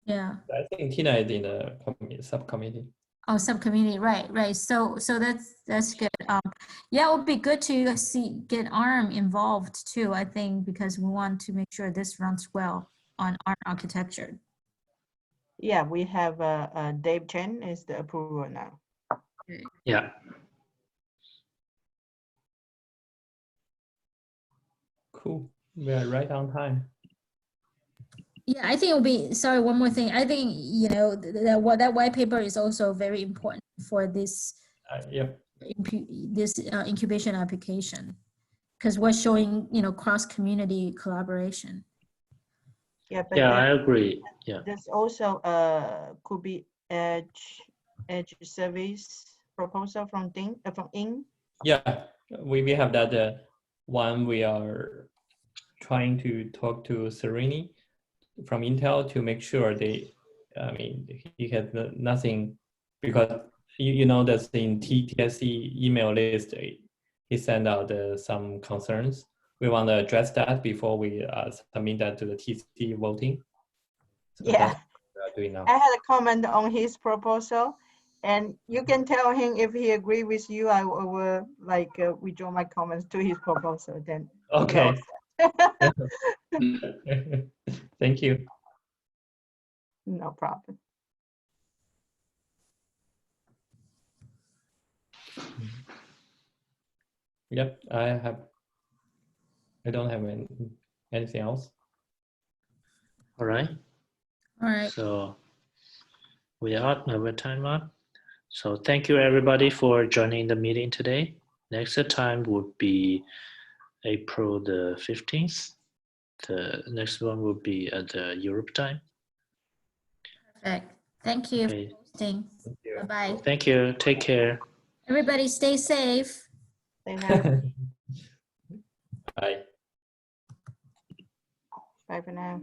Speaker 3: Yeah.
Speaker 2: I think Tina is in the subcommittee.
Speaker 3: Oh, subcommittee, right. So that's good. Yeah, it would be good to get ARM involved too, I think, because we want to make sure this runs well on ARM architecture.
Speaker 4: Yeah, we have Dave Chen is the approver now.
Speaker 1: Yeah.
Speaker 2: Cool. We are right on time.
Speaker 3: Yeah, I think it'll be, sorry, one more thing. I think, you know, that white paper is also very important for this,
Speaker 2: Yep.
Speaker 3: this incubation application, because we're showing, you know, cross-community collaboration.
Speaker 4: Yeah, but
Speaker 1: Yeah, I agree. Yeah.
Speaker 4: there's also a KubeEdge service proposal from Ing.
Speaker 2: Yeah, we have that one. We are trying to talk to Sereni from Intel to make sure he has nothing, because you know that in TSC email list, he sent out some concerns. We want to address that before we submit that to the TC voting. So
Speaker 4: Yeah,
Speaker 2: that's what we are doing now.
Speaker 4: I had a comment on his proposal, and you can tell him if he agree with you, I will withdraw my comments to his proposal. Then
Speaker 2: Okay. Thank you.
Speaker 4: No problem.
Speaker 2: Yep, I don't have anything else.
Speaker 1: All right.
Speaker 3: All right.
Speaker 1: So we are our time up. So thank you everybody for joining the meeting today. Next time would be April the 15th. The next one will be at the Europe time.
Speaker 3: Perfect. Thank you.
Speaker 1: Okay.
Speaker 3: Thanks. Bye-bye.
Speaker 1: Thank you. Take care.
Speaker 3: Everybody stay safe.
Speaker 4: Stay healthy.
Speaker 2: Bye.
Speaker 4: Bye for now.